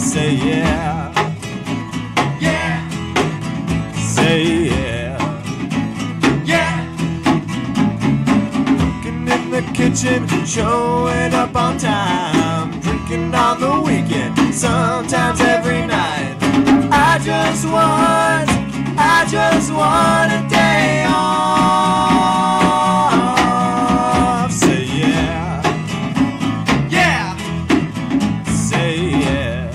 say yeah. Yeah. Say yeah. Yeah. Cooking in the kitchen, showing up on time, drinking on the weekend, sometimes every night. I just want a day off. Say yeah. Yeah. Say yeah.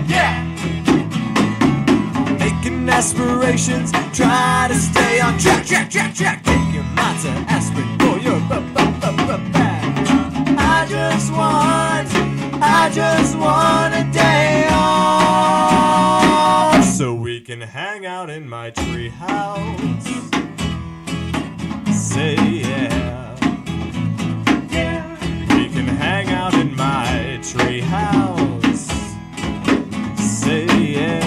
Yeah. Making aspirations, try to stay on track. Take your mind to aspirin for your back. I just want a day off, so we can hang out in my tree house. Say yeah. Yeah. We can hang out in my tree house. Say yeah.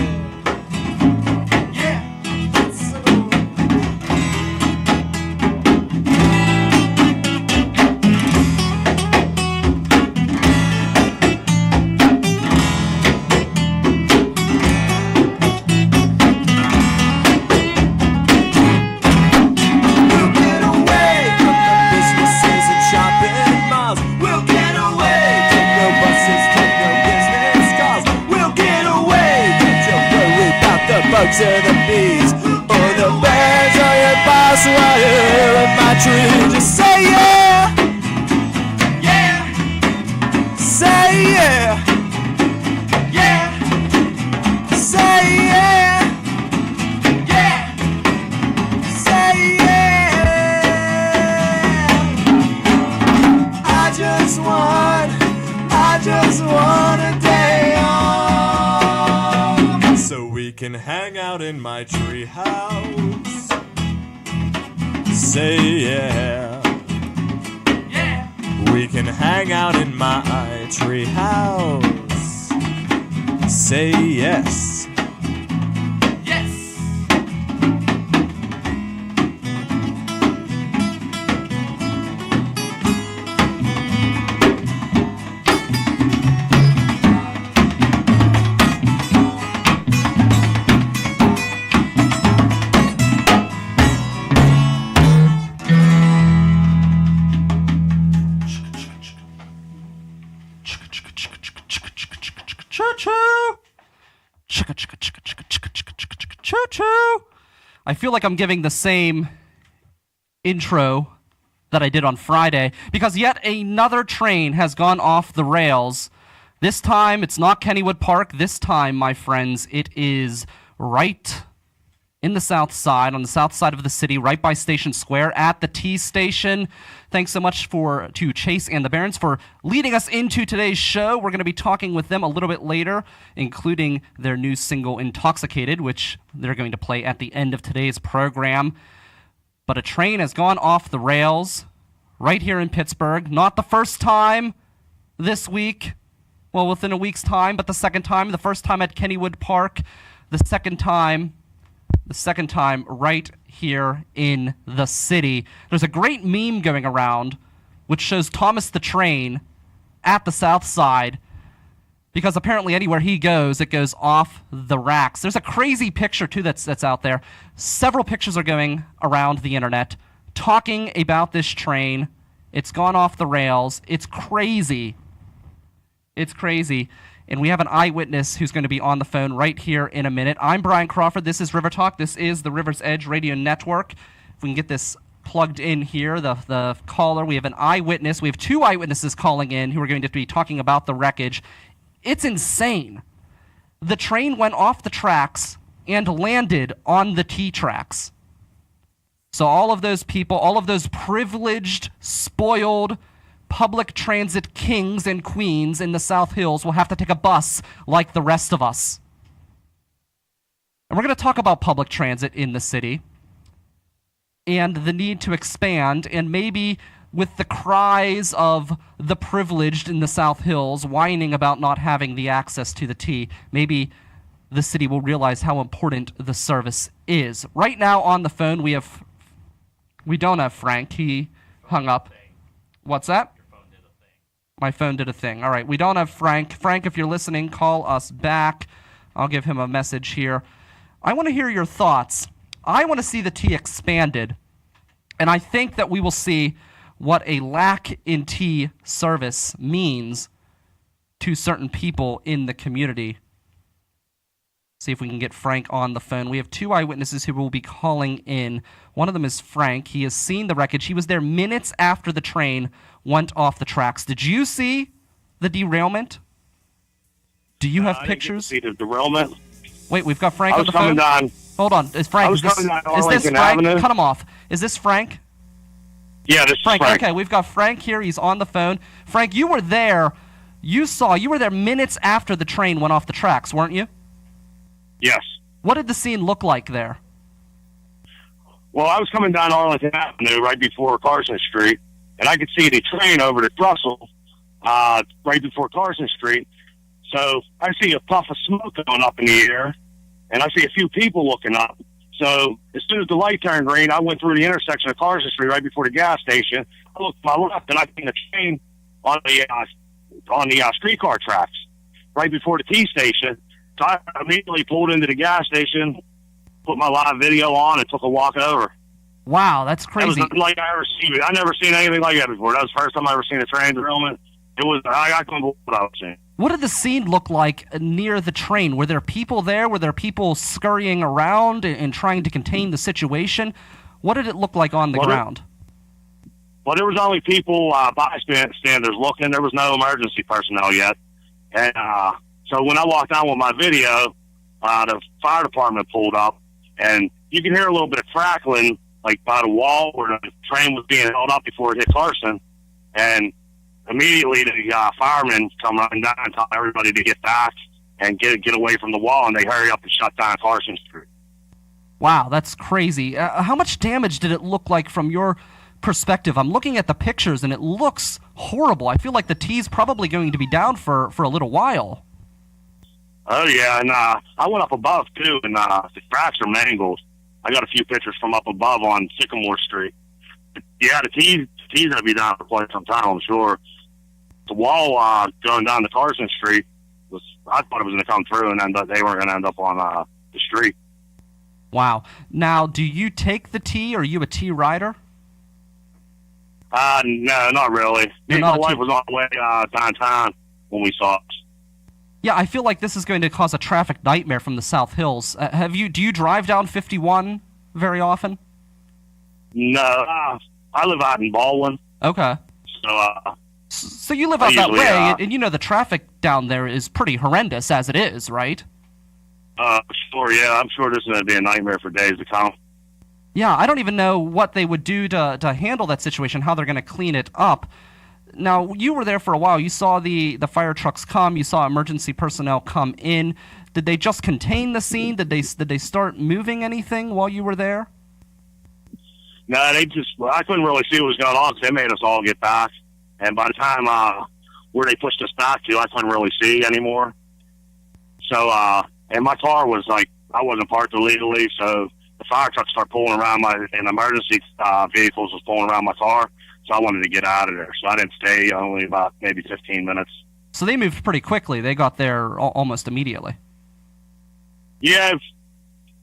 Bugs or the bees, or the birds, or your boss while you're in my tree. Just say yeah. Yeah. Say yeah. Yeah. Say yeah. Yeah. Say yeah. I just want a day off, so we can hang out in my tree house. Say yeah. Yeah. We can hang out in my tree house. Say yes. Yes. Choo-choo. I feel like I'm giving the same intro that I did on Friday because yet another train has gone off the rails. This time, it's not Kennywood Park. This time, my friends, it is right in the south side, on the south side of the city, right by Station Square at the T Station. Thanks so much to Chase and the Barons for leading us into today's show. We're going to be talking with them a little bit later, including their new single, Intoxicated, which they're going to play at the end of today's program. But a train has gone off the rails right here in Pittsburgh. Not the first time this week, well, within a week's time, but the second time. The first time at Kennywood Park, the second time right here in the city. There's a great meme going around which shows Thomas the Train at the south side because apparently anywhere he goes, it goes off the racks. There's a crazy picture, too, that's out there. Several pictures are going around the internet talking about this train. It's gone off the rails. It's crazy. It's crazy. And we have an eyewitness who's going to be on the phone right here in a minute. I'm Brian Crawford. This is River Talk. This is the River's Edge Radio Network. If we can get this plugged in here, the caller, we have an eyewitness. We have two eyewitnesses calling in who are going to be talking about the wreckage. It's insane. The train went off the tracks and landed on the T tracks. So all of those people, all of those privileged, spoiled, public transit kings and queens in the South Hills will have to take a bus like the rest of us. And we're going to talk about public transit in the city and the need to expand, and maybe with the cries of the privileged in the South Hills whining about not having the access to the T, maybe the city will realize how important the service is. Right now on the phone we don't have Frank. He hung up. What's that? My phone did a thing. All right, we don't have Frank. Frank, if you're listening, call us back. I'll give him a message here. I want to hear your thoughts. I want to see the T expanded, and I think that we will see what a lack in T service means to certain people in the community. See if we can get Frank on the phone. We have 2 eyewitnesses who will be calling in. One of them is Frank. He has seen the wreckage. He was there minutes after the train went off the tracks. Did you see the derailment? Do you have pictures? I didn't get to see the derailment. Wait, we've got Frank on the phone? I was coming down. Hold on. Is Frank? Is this Arlington Frank? Avenue. Cut him off. Is this Frank? Yeah, this Frank. is Frank. Okay, we've got Frank here. He's on the phone. Frank, you were there. You were there minutes after the train went off the tracks, weren't you? Yes. What did the scene look like there? Well, I was coming down Arlington Avenue right before Carson Street, and I could see the train over to Russell right before Carson Street. So I see a puff of smoke going up in the air, and I see a few people looking up. So as soon as the light turned green, I went through the intersection of Carson Street right before the gas station. I looked to my left, and I seen the train on the streetcar tracks right before the T station. So I immediately pulled into the gas station, put my live video on, and took a walk over. Wow, that's crazy. It was nothing like I ever seen. I never seen anything like that before. That was the first time I ever seen a train derailment. I couldn't believe what I was seeing. What did the scene look like near the train? Were there people there? Were there people scurrying around and trying to contain the situation? What did it look like on the ground? Well, there was only people, bystanders looking. There was no emergency personnel yet. And so when I walked down with my video, the fire department pulled up, and you can hear a little bit of crackling, like by the wall where the train was being held up before it hit Carson. And immediately the firemen come running down and tell everybody to get back and get away from the wall, and they hurry up and shut down Carson Street. Wow, that's crazy. How much damage did it look like from your perspective? I'm looking at the pictures, and it looks horrible. I feel like the T's probably going to be down for a little while. Oh, yeah, and I went up above, too, and the tracks are mangled. I got a few pictures from up above on Sycamore Street. Yeah, the T's going to be down for quite some time, I'm sure. The wall going down to Carson Street, I thought it was going to come through, and they weren't going to end up on the street. Wow. Now, do you take the T, or are you a T rider? No, not really. My wife was on the way downtown when we saw it. Yeah, I feel like this is going to cause a traffic nightmare from the South Hills. Do you drive down 51 very often? No, I live out in Baldwin. Okay. So you live out that way, and you know the traffic down there is pretty horrendous as it is, right? Sure, yeah. I'm sure this is going to be a nightmare for days to come. Yeah, I don't even know what they would do to handle that situation, how they're going to clean it up. Now, you were there for a while. You saw the fire trucks come. You saw emergency personnel come in. Did they just contain the scene? Did they start moving anything while you were there? No, I couldn't really see what was going on because they made us all get back. And by the time where they pushed us back to, I couldn't really see anymore. So, and my car was I wasn't parked illegally, so the fire truck started pulling around and emergency vehicles was pulling around my car. So I wanted to get out of there. So I didn't stay only about maybe 15 minutes. So they moved pretty quickly. They got there almost immediately. Yeah,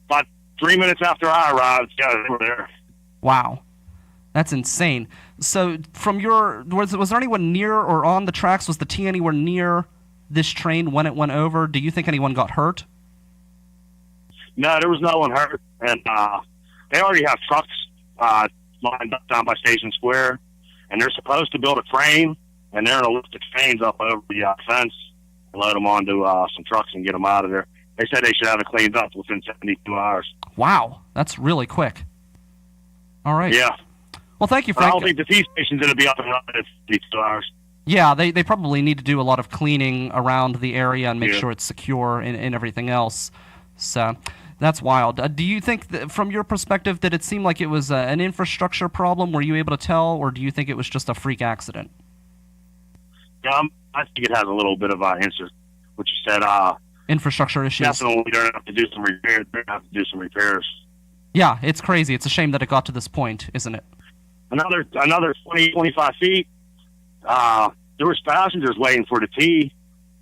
about 3 minutes after I arrived, yeah, they were there. Wow. That's insane. So from was there anyone near or on the tracks? Was the T anywhere near this train when it went over? Do you think anyone got hurt? No, there was no one hurt. And they already have trucks lined up down by Station Square. And they're supposed to build a crane, and they're going to lift the trains up over the fence and load them onto some trucks and get them out of there. They said they should have it cleaned up within 72 hours. Wow, that's really quick. All right. Yeah. Well, thank you, Frank. I don't think the T station's going to be up and running in 72 hours. Yeah, they probably need to do a lot of cleaning around the area and make sure it's secure and everything else. So that's wild. Do you think, from your perspective, did it seem like it was an infrastructure problem? Were you able to tell, or do you think it was just a freak accident? Yeah, I think it has a little bit of what you said. Infrastructure issues. Definitely, they're going to have to do some repairs. They're going to have to do some repairs. Yeah, it's crazy. It's a shame that it got to this point, isn't it? Another 20, 25 feet. there was passengers waiting for the T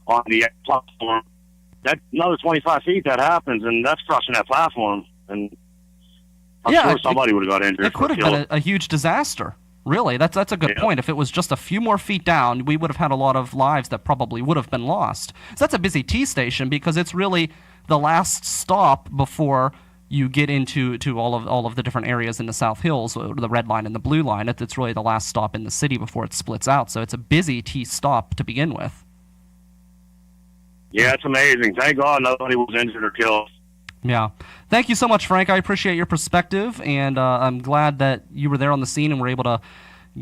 on the platform. That another 25 feet that happens, and that's crushing that platform. And I'm sure somebody would have got injured. It could have been a huge disaster. Really, that's a good point. If it was just a few more feet down, we would have had a lot of lives that probably would have been lost. So that's a busy T station because it's really the last stop before you get into all of the different areas in the South Hills, the red line and the blue line. It's really the last stop in the city before it splits out. So it's a busy T stop to begin with. Yeah, it's amazing. Thank God nobody was injured or killed. Yeah. Thank you so much, Frank. I appreciate your perspective, and I'm glad that you were there on the scene and were able to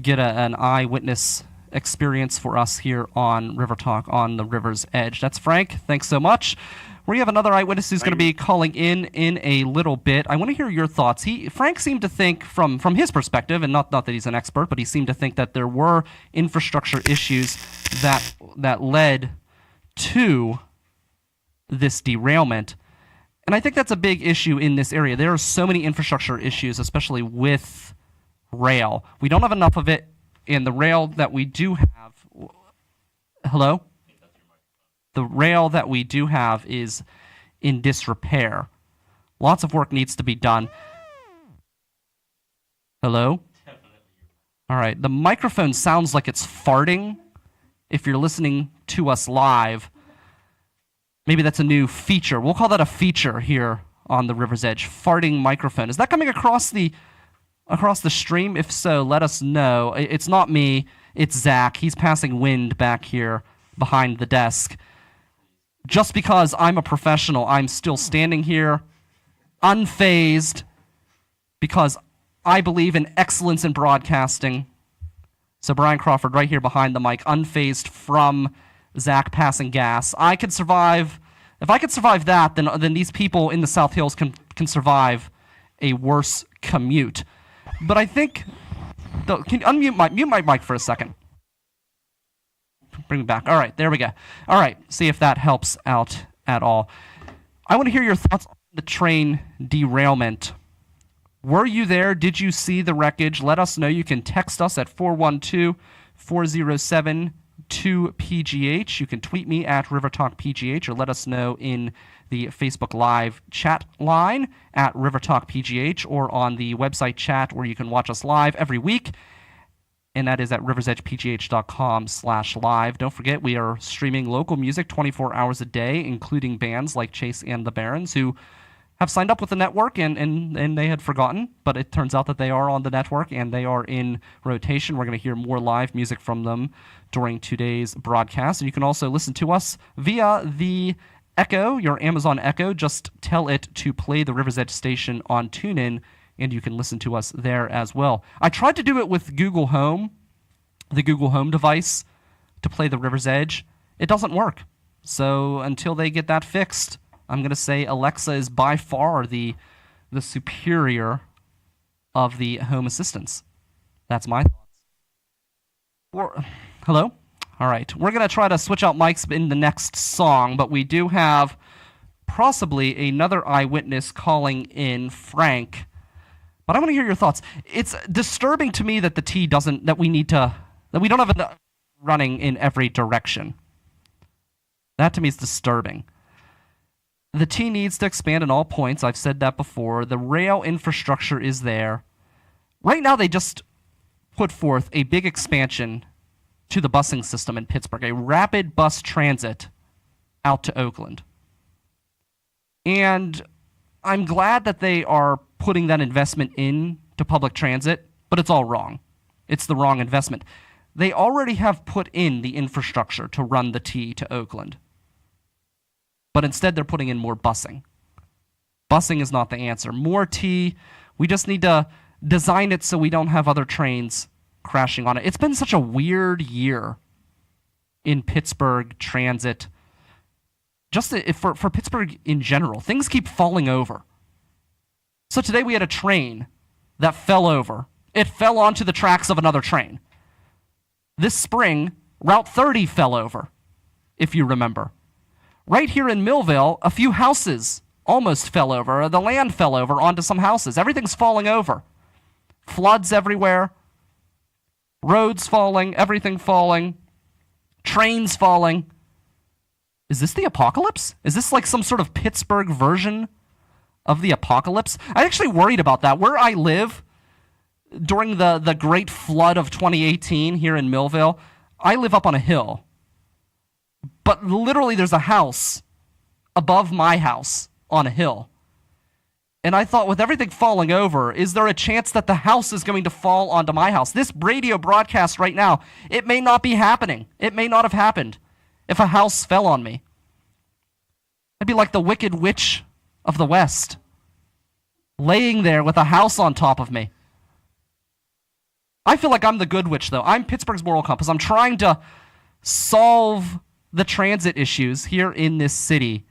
get an eyewitness experience for us here on River Talk on the River's Edge. That's Frank. Thanks so much. We have another eyewitness who's going to be calling in a little bit. I want to hear your thoughts. Frank seemed to think, from his perspective, and not that he's an expert, but he seemed to think that there were infrastructure issues that led to this derailment. And I think that's a big issue in this area. There are so many infrastructure issues, especially with rail. We don't have enough of it, and the rail that we do have... Hello? The rail that we do have is in disrepair. Lots of work needs to be done. Hello? All right. The microphone sounds like it's farting. If you're listening to us live, maybe that's a new feature. We'll call that a feature here on the River's Edge. Farting microphone. Is that coming across the stream? If so, let us know. It's not me. It's Zach. He's passing wind back here behind the desk. Just because I'm a professional, I'm still standing here, unfazed, because I believe in excellence in broadcasting. So Brian Crawford right here behind the mic, unfazed from Zach passing gas. I could survive. If I could survive that, then these people in the South Hills can survive a worse commute. But I think... Can you mute my mic for a second? Bring it back. All right, there we go. All right, see if that helps out at all. I want to hear your thoughts on the train derailment. Were you there? Did you see the wreckage? Let us know. You can text us at 412-407-2PGH. You can tweet me at RiverTalkPGH or let us know in the Facebook Live chat line at RiverTalkPGH or on the website chat where you can watch us live every week. And that is at riversedgepgh.com/live. Don't forget, we are streaming local music 24 hours a day, including bands like Chase and the Barons, who have signed up with the network and they had forgotten, but it turns out that they are on the network and they are in rotation. We're going to hear more live music from them during today's broadcast. And you can also listen to us via the Echo, your Amazon Echo. Just tell it to play the River's Edge station on TuneIn, and you can listen to us there as well. I tried to do it with Google Home, the Google Home device, to play the River's Edge. It doesn't work. So until they get that fixed, I'm going to say Alexa is by far the superior of the home assistants. That's my thoughts. Hello? All right. We're going to try to switch out mics in the next song, but we do have possibly another eyewitness calling in, Frank. But I want to hear your thoughts. It's disturbing to me that we don't have enough running in every direction. That to me is disturbing. The T needs to expand in all points. I've said that before. The rail infrastructure is there. Right now they just put forth a big expansion to the busing system in Pittsburgh, a rapid bus transit out to Oakland. And I'm glad that they are putting that investment into public transit, but it's all wrong. It's the wrong investment. They already have put in the infrastructure to run the T to Oakland, but instead they're putting in more busing. Busing is not the answer. More T, we just need to design it so we don't have other trains crashing on it. It's been such a weird year in Pittsburgh transit. Just for Pittsburgh in general, things keep falling over. So today we had a train that fell over. It fell onto the tracks of another train. This spring, Route 30 fell over, if you remember. Right here in Millville, a few houses almost fell over. The land fell over onto some houses. Everything's falling over. Floods everywhere. Roads falling, everything falling. trains falling. Is this the apocalypse? Is this like some sort of Pittsburgh version of the apocalypse? I actually worried about that. Where I live, during the great flood of 2018 here in Millville, I live up on a hill. But literally there's a house above my house on a hill. And I thought, with everything falling over, is there a chance that the house is going to fall onto my house? This radio broadcast right now, it may not be happening. It may not have happened if a house fell on me. I'd be like the Wicked Witch of the West, laying there with a house on top of me. I feel like I'm the good witch, though. I'm Pittsburgh's moral compass. I'm trying to solve the transit issues here in this city.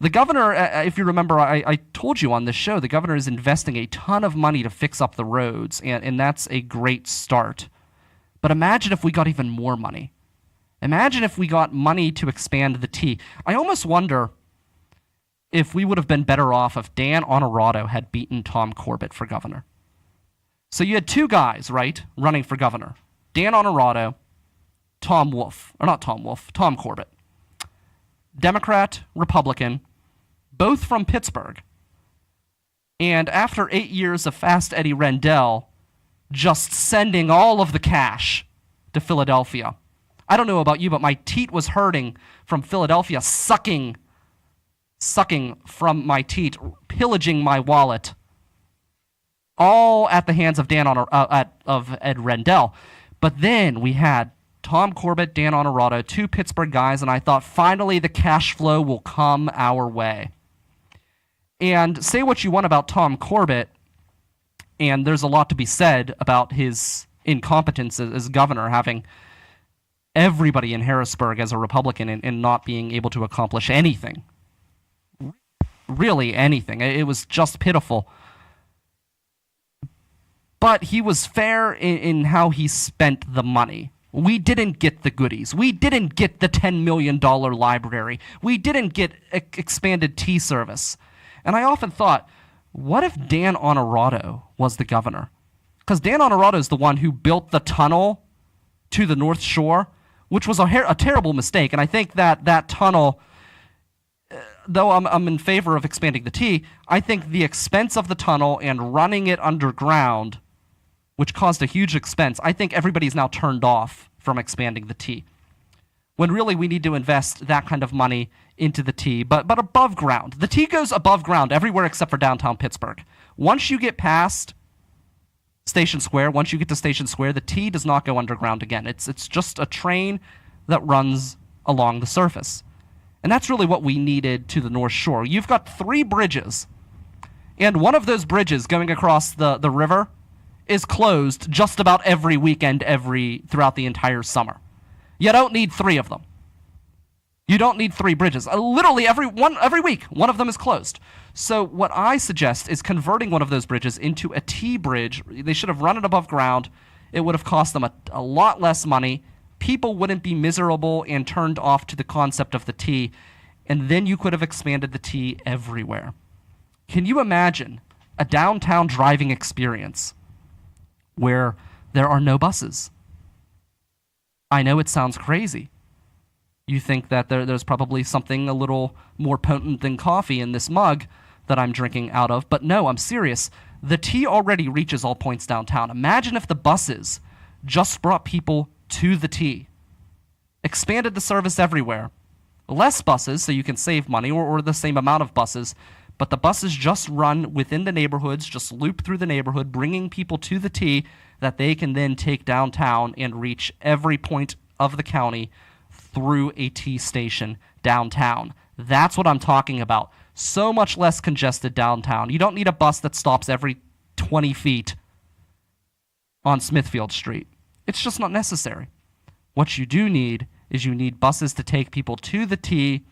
The governor, if you remember, I told you on this show, the governor is investing a ton of money to fix up the roads, and that's a great start. But imagine if we got even more money. Imagine if we got money to expand the T. I almost wonder if we would have been better off if Dan Honorado had beaten Tom Corbett for governor. So you had two guys, right, running for governor. Dan Honorado, Tom Corbett. Democrat, Republican, both from Pittsburgh. And after 8 years of Fast Eddie Rendell just sending all of the cash to Philadelphia. I don't know about you, but my teat was hurting from Philadelphia sucking from my teat, pillaging my wallet, all at the hands of of Ed Rendell. But then we had Tom Corbett, Dan Honorado, two Pittsburgh guys, and I thought finally the cash flow will come our way. And say what you want about Tom Corbett, and there's a lot to be said about his incompetence as governor, having everybody in Harrisburg as a Republican and not being able to accomplish anything. Really anything. It was just pitiful. But he was fair in how he spent the money. We didn't get the goodies. We didn't get the $10 million library. We didn't get expanded tea service. And I often thought, what if Dan Honorado was the governor? Because Dan Honorado is the one who built the tunnel to the North Shore, which was a terrible mistake. And I think that tunnel, though I'm in favor of expanding the T, I think the expense of the tunnel and running it underground, which caused a huge expense, I think everybody's now turned off from expanding the T. When really we need to invest that kind of money into the T, but above ground. The T goes above ground everywhere except for downtown Pittsburgh. Once you get past Station Square, the T does not go underground again. It's just a train that runs along the surface. And that's really what we needed to the North Shore. You've got 3 bridges, and one of those bridges going across the river is closed just about every weekend throughout the entire summer. You don't need 3 of them. You don't need 3 bridges. Literally every week, one of them is closed. So what I suggest is converting one of those bridges into a T bridge. They should have run it above ground. It would have cost them a lot less money. People wouldn't be miserable and turned off to the concept of the T. And then you could have expanded the T everywhere. Can you imagine a downtown driving experience where there are no buses? I know it sounds crazy. You think that there's probably something a little more potent than coffee in this mug that I'm drinking out of, but no, I'm serious. The T already reaches all points downtown. Imagine if the buses just brought people to the T, expanded the service everywhere. Less buses so you can save money, or the same amount of buses, but the buses just run within the neighborhoods, just loop through the neighborhood, bringing people to the T that they can then take downtown and reach every point of the county through a T station downtown. That's what I'm talking about. So much less congested downtown. You don't need a bus that stops every 20 feet on Smithfield Street. It's just not necessary. What you do need is you need buses to take people to the T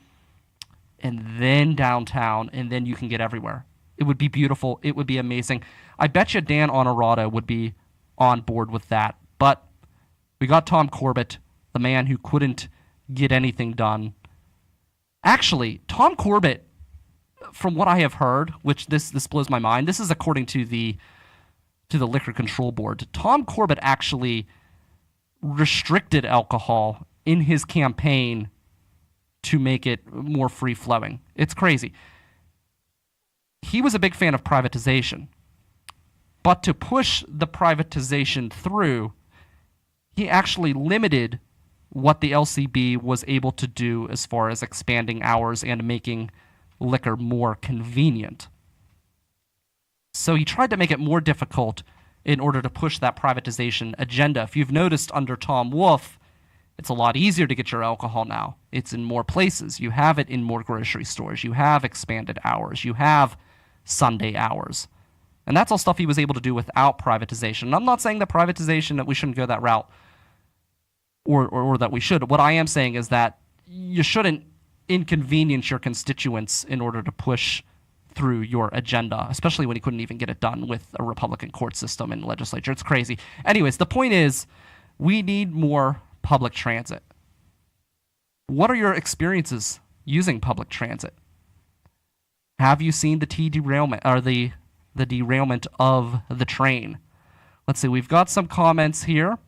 and then downtown, and then you can get everywhere. It would be beautiful. It would be amazing. I bet you Dan Honorado would be on board with that. But we got Tom Corbett, the man who couldn't get anything done. Actually, Tom Corbett, from what I have heard, which this blows my mind, this is according to the Liquor Control Board, Tom Corbett actually restricted alcohol in his campaign to make it more free-flowing. It's crazy. He was a big fan of privatization. But to push the privatization through, he actually limited what the LCB was able to do as far as expanding hours and making liquor more convenient. So he tried to make it more difficult in order to push that privatization agenda. If you've noticed under Tom Wolf, it's a lot easier to get your alcohol now. It's in more places. You have it in more grocery stores. You have expanded hours. You have Sunday hours. And that's all stuff he was able to do without privatization. And I'm not saying that privatization, that we shouldn't go that route, or that we should. What I am saying is that you shouldn't inconvenience your constituents in order to push through your agenda, especially when he couldn't even get it done with a Republican court system and legislature. It's crazy. Anyways, the point is, we need more public transit. What are your experiences using public transit? Have you seen the derailment, or the derailment of the train? Let's see, we've got some comments here.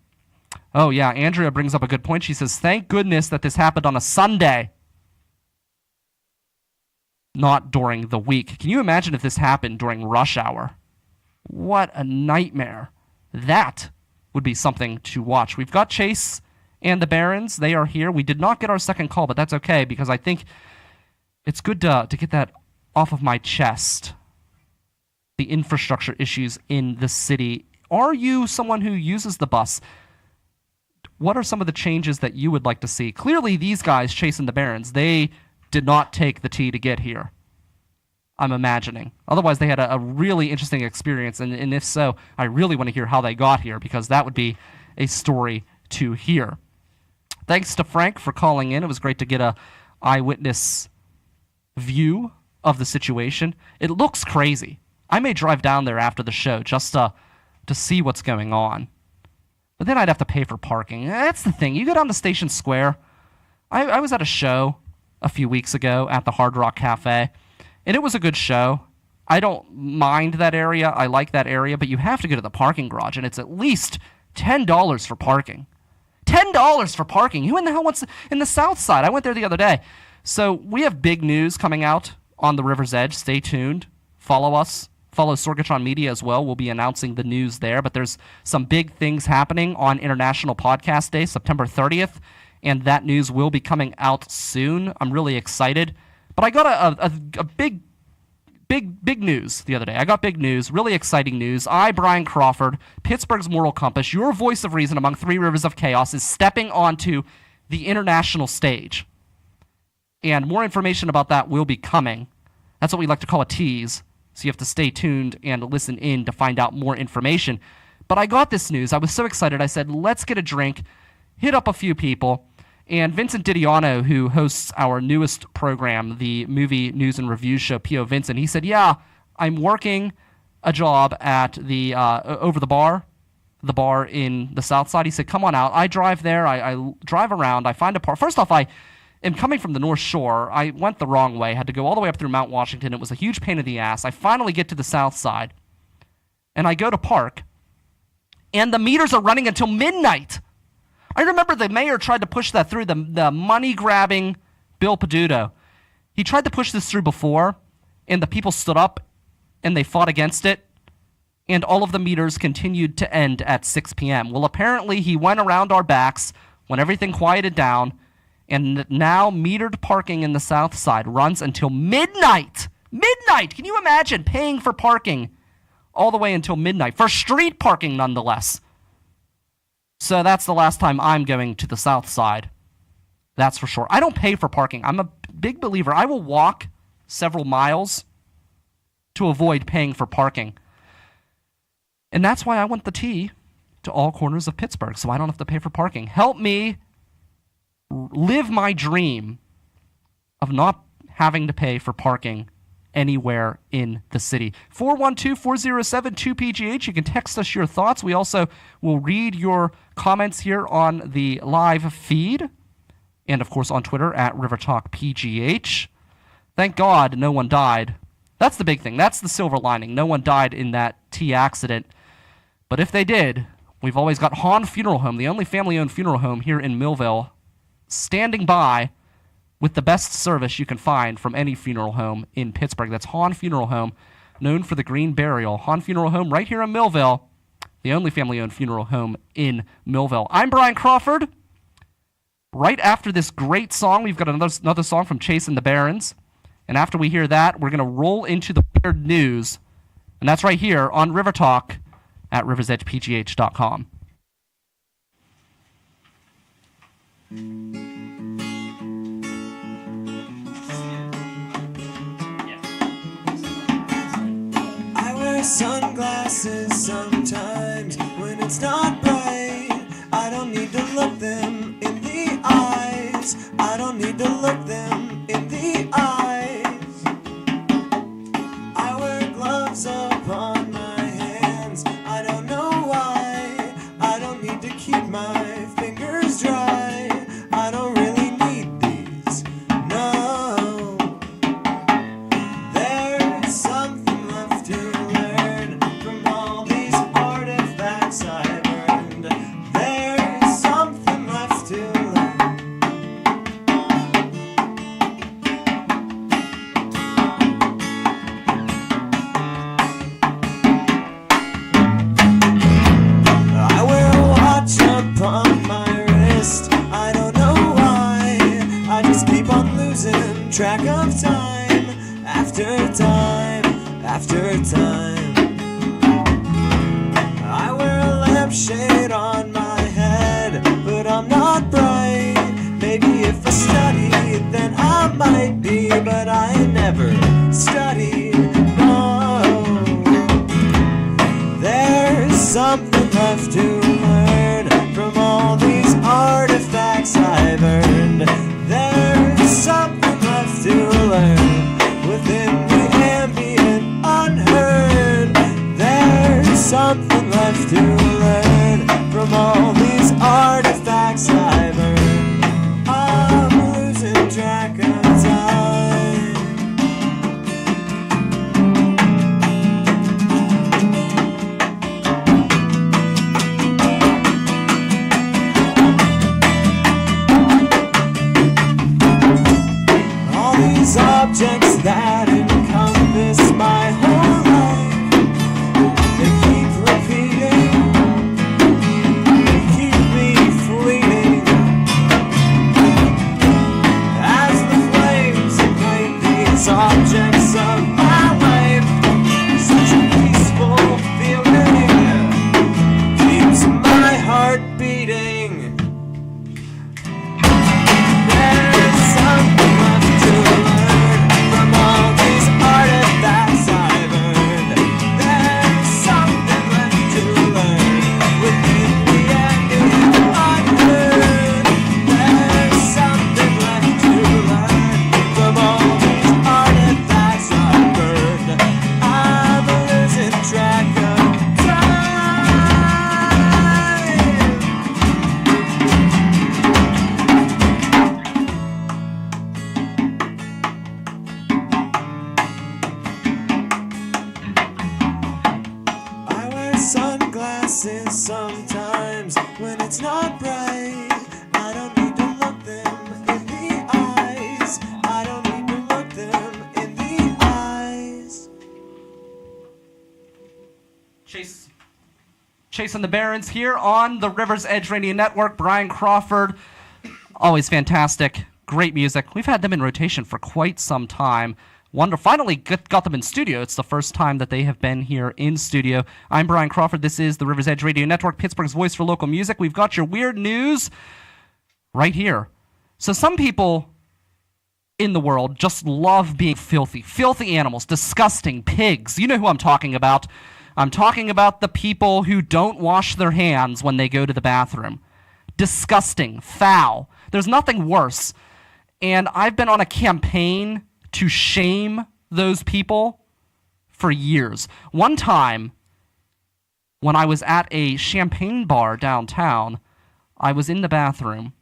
Oh yeah, Andrea brings up a good point. She says, thank goodness that this happened on a Sunday, not during the week. Can you imagine if this happened during rush hour? What a nightmare. That would be something to watch. We've got Chase and the Barons. They are here. We did not get our second call, but that's okay, because I think it's good to get that off of my chest. The infrastructure issues in the city. Are you someone who uses the bus? What are some of the changes that you would like to see? Clearly, these guys chasing the Barons, they did not take the T to get here, I'm imagining. Otherwise, they had a really interesting experience, and if so, I really want to hear how they got here, because that would be a story to hear. Thanks to Frank for calling in. It was great to get a eyewitness view of the situation. It looks crazy. I may drive down there after the show just to see what's going on. But then I'd have to pay for parking. That's the thing. You go down to Station Square. I was at a show a few weeks ago at the Hard Rock Cafe, and it was a good show. I don't mind that area. I like that area, but you have to go to the parking garage, and it's at least $10 for parking. $10 for parking. Who in the hell wants in the South Side? I went there the other day. So we have big news coming out on the River's Edge. Stay tuned. Follow us. Follow Sorgatron Media as well. We'll be announcing the news there. But there's some big things happening on International Podcast Day, September 30th. And that news will be coming out soon. I'm really excited. But I got a big news the other day. I got big news, really exciting news. I, Brian Crawford, Pittsburgh's moral compass, your voice of reason among three rivers of chaos, is stepping onto the international stage. And more information about that will be coming. That's what we like to call a tease. So you have to stay tuned and listen in to find out more information. But I got this news. I was so excited. I said, let's get a drink, hit up a few people. And Vincent Didiano, who hosts our newest program, the movie news and review show, P.O. Vincent, he said, yeah, I'm working a job at the over the bar in the South Side. He said, come on out. I drive there. I drive around. I find a park. First off, I am coming from the North Shore. I went the wrong way. Had to go all the way up through Mount Washington. It was a huge pain in the ass. I finally get to the South Side, and I go to park, and the meters are running until midnight. I remember the mayor tried to push that through, the money-grabbing Bill Peduto. He tried to push this through before, and the people stood up, and they fought against it, and all of the meters continued to end at 6 p.m. Well, apparently he went around our backs when everything quieted down, and now metered parking in the South Side runs until midnight. Midnight! Can you imagine paying for parking all the way until midnight? For street parking, nonetheless. So that's the last time I'm going to the South Side. That's for sure. I don't pay for parking. I'm a big believer. I will walk several miles to avoid paying for parking. And that's why I want the T to all corners of Pittsburgh, so I don't have to pay for parking. Help me live my dream of not having to pay for parking anywhere in the city. 412-407-2PGH. You can text us your thoughts. We also will read your comments here on the live feed and, of course, on Twitter at RiverTalkPGH. Thank God no one died. That's the big thing. That's the silver lining. No one died in that T accident. But if they did, we've always got Hahn Funeral Home, the only family-owned funeral home here in Millville, standing by with the best service you can find from any funeral home in Pittsburgh. That's Hahn Funeral Home, known for the green burial. Hahn Funeral Home right here in Millville, the only family-owned funeral home in Millville. I'm Brian Crawford. Right after this great song, we've got another song from Chase and the Barons. And after we hear that, we're going to roll into the weird news. And that's right here on River Talk at riversedgepgh.com. I wear sunglasses sometimes when it's not bright. I don't need to look them in the eyes. I don't need to look them in the eyes. I wear gloves upon my hands. I don't know why. I don't need to keep my fingers dry. I don't really need these. No. There's something left to learn from all these artifacts I've earned. There's something left to learn. I wear a watch upon my wrist. I don't know why. I just keep on losing track of time after time after time. I wear a lampshade on my head, but I'm not bright. Maybe if I studied, then I might be, but I never studied. No. There's something left to learn from all these artifacts I've earned. There's something left to learn within the ambient unheard. There's something left to learn from all these artifacts I've earned. I'm losing track of time. All these objects that encompass my whole life, they keep repeating, they keep me fleeting. As the flames inflame these objects of my life, such a peaceful feeling keeps my heart beating. There's something left to learn from all these artifacts I've earned. There's something left to learn within the ambient unheard. There's something left to learn from all these artifacts I've earned. I'm losing track of time. I wear sunglasses sometimes when it's not bright. I don't need to look them in the eyes. I don't need to look them in the eyes. Chase and the Barons here on the River's Edge Radio Network. Brian Crawford, always fantastic. Great music. We've had them in rotation for quite some time. Finally got them in studio. It's the first time that they have been here in studio. I'm Brian Crawford. This is the River's Edge Radio Network, Pittsburgh's voice for local music. We've got your weird news right here. So some people in the world just love being filthy. Filthy animals, disgusting pigs. You know who I'm talking about. I'm talking about the people who don't wash their hands when they go to the bathroom. Disgusting, foul. There's nothing worse. And I've been on a campaign to shame those people for years. One time, when I was at a champagne bar downtown, I was in the bathroom,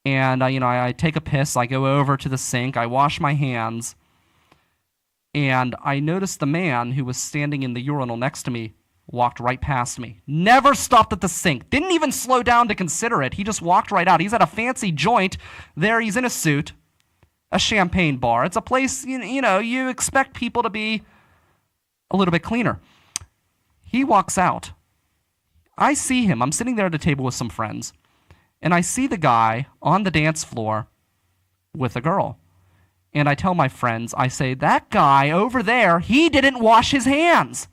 and I take a piss, I go over to the sink, I wash my hands, and I noticed the man who was standing in the urinal next to me walked right past me. Never stopped at the sink. Didn't even slow down to consider it. He just walked right out. He's at a fancy joint. There he's in a suit. A champagne bar. It's a place, you expect people to be a little bit cleaner. He walks out. I see him. I'm sitting there at a table with some friends, and I see the guy on the dance floor with a girl. And I tell my friends, I say, that guy over there, he didn't wash his hands.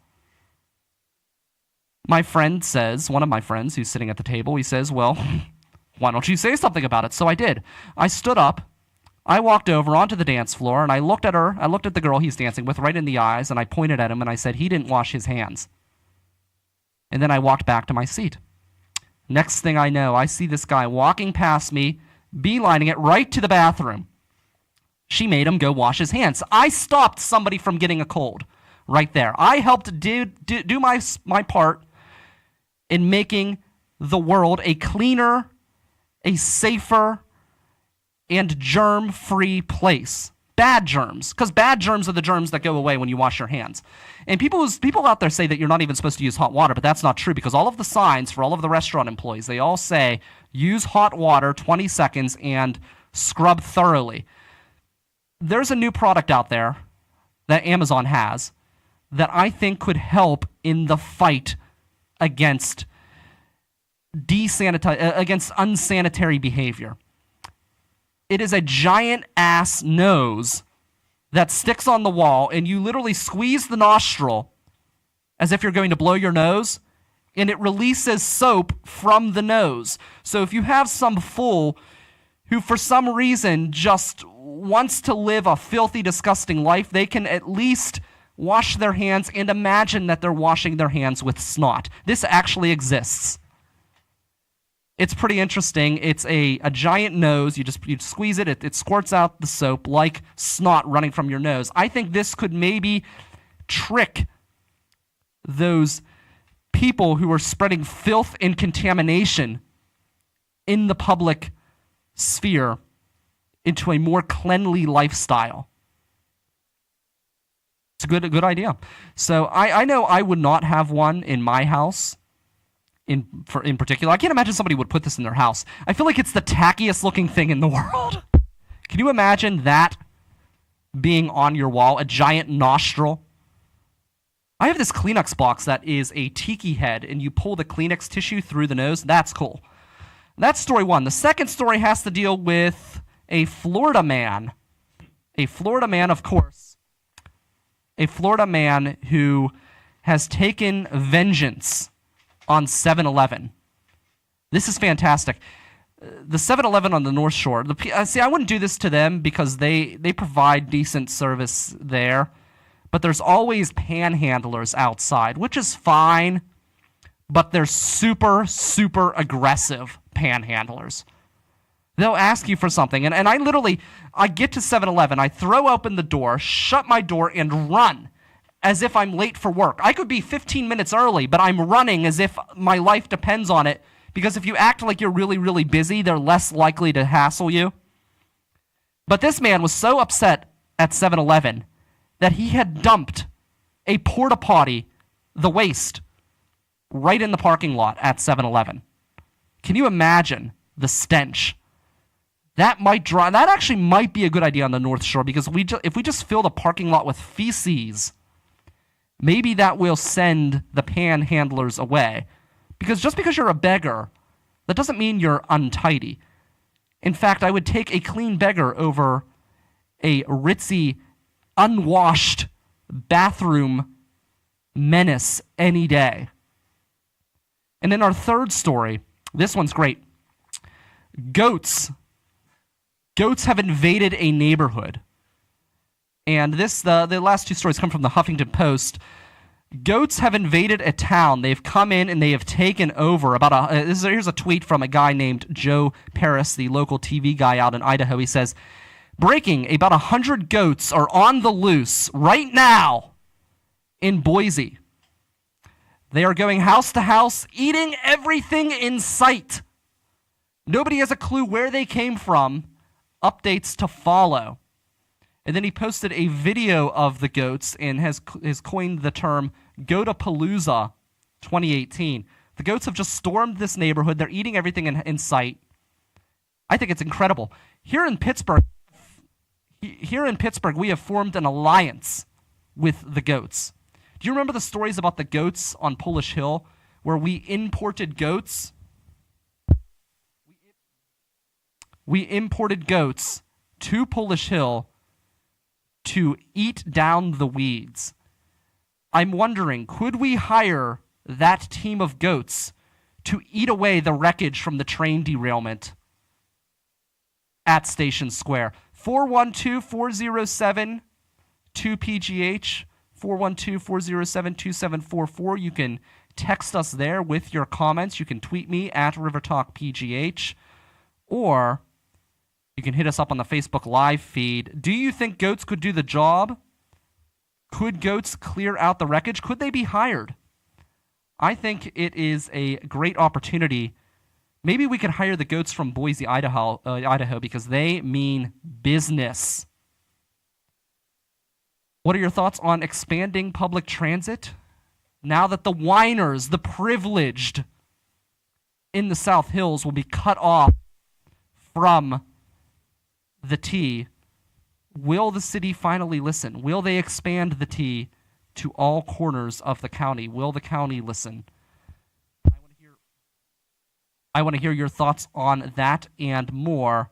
My friend says, one of my friends who's sitting at the table, he says, well, why don't you say something about it? So I did. I stood up. I walked over onto the dance floor, and I looked at her. I looked at the girl he's dancing with right in the eyes, and I pointed at him, and I said, he didn't wash his hands. And then I walked back to my seat. Next thing I know, I see this guy walking past me, beelining it right to the bathroom. She made him go wash his hands. I stopped somebody from getting a cold right there. I helped do my part in making the world a cleaner, a safer, and germ-free place. Bad germs, because bad germs are the germs that go away when you wash your hands. And people out there say that you're not even supposed to use hot water, but that's not true, because all of the signs for all of the restaurant employees, they all say, use hot water 20 seconds and scrub thoroughly. There's a new product out there that Amazon has that I think could help in the fight against unsanitary behavior. It is a giant ass nose that sticks on the wall, and you literally squeeze the nostril as if you're going to blow your nose, and it releases soap from the nose. So if you have some fool who for some reason just wants to live a filthy, disgusting life, they can at least wash their hands and imagine that they're washing their hands with snot. This actually exists. It's pretty interesting. It's a giant nose. You squeeze it, it squirts out the soap like snot running from your nose. I think this could maybe trick those people who are spreading filth and contamination in the public sphere into a more cleanly lifestyle. It's a good idea. So I know I would not have one in my house. In particular, I can't imagine somebody would put this in their house. I feel like it's the tackiest looking thing in the world. Can you imagine that being on your wall, a giant nostril? I have this Kleenex box that is a tiki head, and you pull the Kleenex tissue through the nose. That's cool. That's story one. The second story has to deal with a Florida man. A Florida man, of course. A Florida man who has taken vengeance on 7-Eleven. This is fantastic. The 7-Eleven on the North Shore. See, I wouldn't do this to them because they provide decent service there, but there's always panhandlers outside, which is fine, but they're super, super aggressive panhandlers. They'll ask you for something, and I get to 7-Eleven, I throw open the door, shut my door, and run as if I'm late for work. I could be 15 minutes early, but I'm running as if my life depends on it, because if you act like you're really, really busy, they're less likely to hassle you. But this man was so upset at 7-Eleven that he had dumped a porta potty, the waste, right in the parking lot at 7-Eleven. Can you imagine the stench? That actually might be a good idea on the North Shore, because if we just fill the parking lot with feces, maybe that will send the panhandlers away. Because just because you're a beggar, that doesn't mean you're untidy. In fact, I would take a clean beggar over a ritzy, unwashed bathroom menace any day. And then our third story, this one's great. Goats have invaded a neighborhood. And the last two stories come from the Huffington Post. Goats have invaded a town. They've come in and they have taken over. Here's a tweet from a guy named Joe Paris, the local TV guy out in Idaho. He says, breaking, about 100 goats are on the loose right now in Boise. They are going house to house, eating everything in sight. Nobody has a clue where they came from. Updates to follow. And then he posted a video of the goats and has coined the term Goatapalooza 2018. The goats have just stormed this neighborhood. They're eating everything in sight. I think it's incredible. Here in Pittsburgh, we have formed an alliance with the goats. Do you remember the stories about the goats on Polish Hill, where we imported goats? We imported goats to Polish Hill to eat down the weeds. I'm wondering, could we hire that team of goats to eat away the wreckage from the train derailment at Station Square? 412-407-2PGH, 412-407-2744. You can text us there with your comments. You can tweet me at RiverTalkPGH, or you can hit us up on the Facebook Live feed. Do you think goats could do the job? Could goats clear out the wreckage? Could they be hired? I think it is a great opportunity. Maybe we could hire the goats from Boise, Idaho, because they mean business. What are your thoughts on expanding public transit? Now that the whiners, the privileged in the South Hills will be cut off from the T, will the city finally listen? Will they expand the T to all corners of the county? Will the county listen? I want to hear your thoughts on that and more.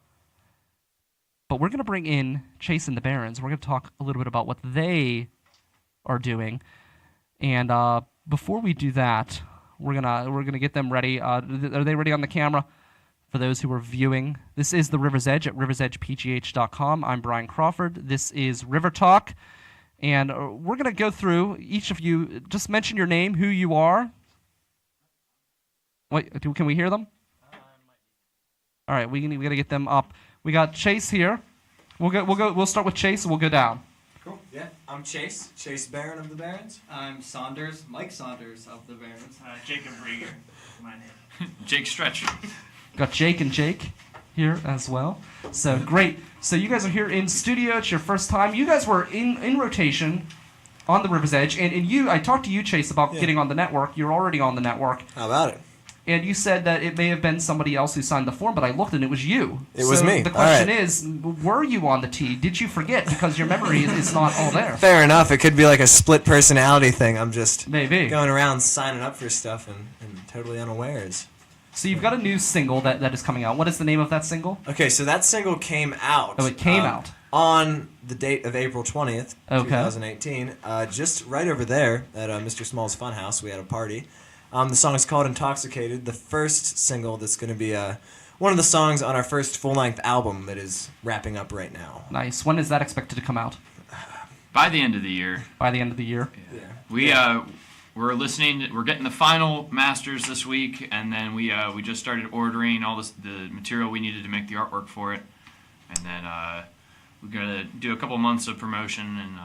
But we're going to bring in Chase and the Barons. We're going to talk a little bit about what they are doing. And before we do that, we're gonna get them ready. Are they ready on the camera? For those who are viewing, this is the River's Edge at riversedgepgh.com. I'm Brian Crawford. This is River Talk. And we're going to go through, each of you, just mention your name, who you are. Wait, can we hear them? All right, we got to get them up. We got Chase here. We'll start with Chase and we'll go down. Cool. Yeah, I'm Chase Barron of the Barons. I'm Mike Saunders of the Barons. Jacob Rieger, my name. Jake Stretcher. Got Jake and Jake here as well. So great. So you guys are here in studio. It's your first time. You guys were in rotation on the River's Edge, and I talked to you, Chase, about getting on the network. You're already on the network. How about it? And you said that it may have been somebody else who signed the form, but I looked and it was you. It was me. The question is, were you on the T? Did you forget? Because your memory is not all there. Fair enough. It could be like a split personality thing. I'm just maybe going around signing up for stuff and totally unawares. So you've got a new single that is coming out. What is the name of that single? Okay, so that single came out. Oh, it came out. On the date of April 20th, 2018. Just right over there at Mr. Small's Funhouse, we had a party. The song is called Intoxicated, the first single that's going to be one of the songs on our first full-length album that is wrapping up right now. Nice. When is that expected to come out? By the end of the year. By the end of the year? Yeah. We're listening. We're getting the final masters this week, and then we just started ordering all the material we needed to make the artwork for it, and then we're gonna do a couple months of promotion and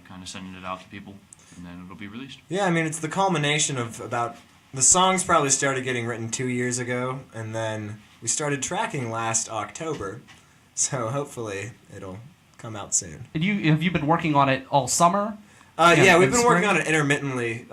kind of sending it out to people, and then it'll be released. Yeah, I mean it's the culmination of the songs probably started getting written 2 years ago, and then we started tracking last October, so hopefully it'll come out soon. Have you been working on it all summer? Yeah, we've been working on it intermittently,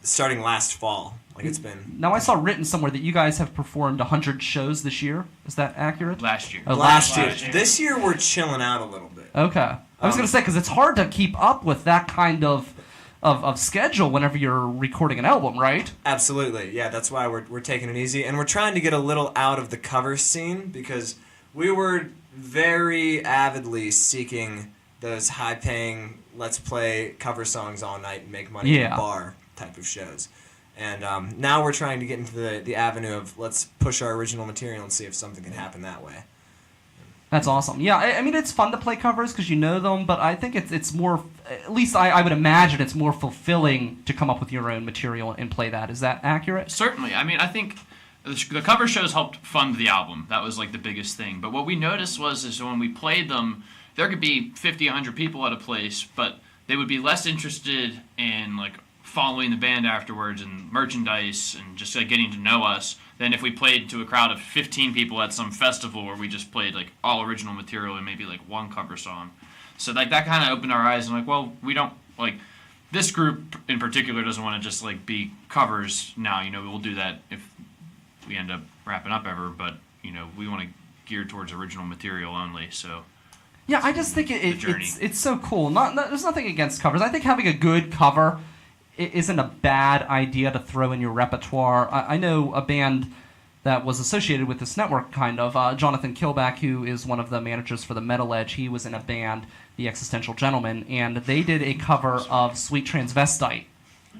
starting last fall. It's been. Now I saw written somewhere that you guys have performed 100 shows this year. Is that accurate? Last year. Oh, last year. This year we're chilling out a little bit. Okay. I was going to say, because it's hard to keep up with that kind of schedule whenever you're recording an album, right? Absolutely. Yeah, that's why we're taking it easy. And we're trying to get a little out of the cover scene, because we were very avidly seeking those high-paying, let's play cover songs all night and make money in a bar type of shows. And now we're trying to get into the avenue of let's push our original material and see if something can happen that way. That's awesome. Yeah, I mean, it's fun to play covers because you know them, but I think it's more, at least I would imagine it's more fulfilling to come up with your own material and play that. Is that accurate? Certainly. I mean, I think the cover shows helped fund the album. That was like the biggest thing. But what we noticed is when we played them, there could be 50, 100 people at a place, but they would be less interested in like following the band afterwards and merchandise and just like getting to know us than if we played to a crowd of 15 people at some festival where we just played like all original material and maybe like one cover song. So like that kind of opened our eyes and like, well, we don't like this group in particular doesn't want to just like be covers now. We'll do that if we end up wrapping up ever, but we want to gear towards original material only. So yeah, I just think it's so cool. There's nothing against covers. I think having a good cover isn't a bad idea to throw in your repertoire. I know a band that was associated with this network, kind of. Jonathan Kilback, who is one of the managers for the Metal Edge, he was in a band, The Existential Gentlemen, and they did a cover of Sweet Transvestite.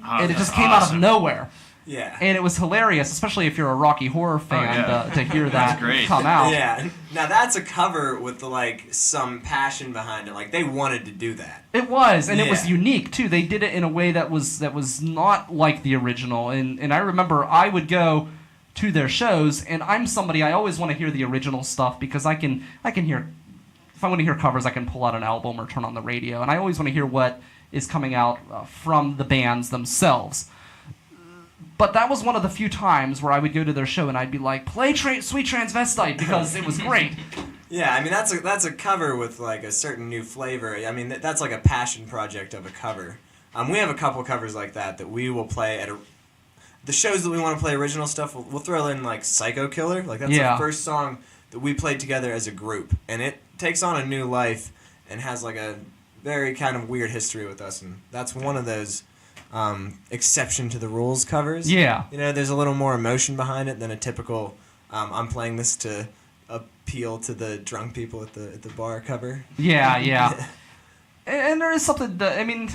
And it just came out of nowhere. Yeah. And it was hilarious, especially if you're a Rocky Horror fan, to hear that come out. Yeah. Now that's a cover with some passion behind it. Like they wanted to do that. It was, and it was unique too. They did it in a way that was not like the original. And I remember I would go to their shows, and I'm somebody, I always want to hear the original stuff because I can hear, if I want to hear covers, I can pull out an album or turn on the radio, and I always want to hear what is coming out from the bands themselves. But that was one of the few times where I would go to their show and I'd be like, play Sweet Transvestite, because it was great. Yeah, I mean, that's a cover with like a certain new flavor. I mean, that's like a passion project of a cover. We have a couple covers like that we will play at the shows that we want to play original stuff. We'll throw in like Psycho Killer. Like that's the first song that we played together as a group, and it takes on a new life and has like a very kind of weird history with us, and that's one of those exception to the rules covers. Yeah. There's a little more emotion behind it than a typical I'm playing this to appeal to the drunk people at the bar cover. Yeah. And there is something that, I mean,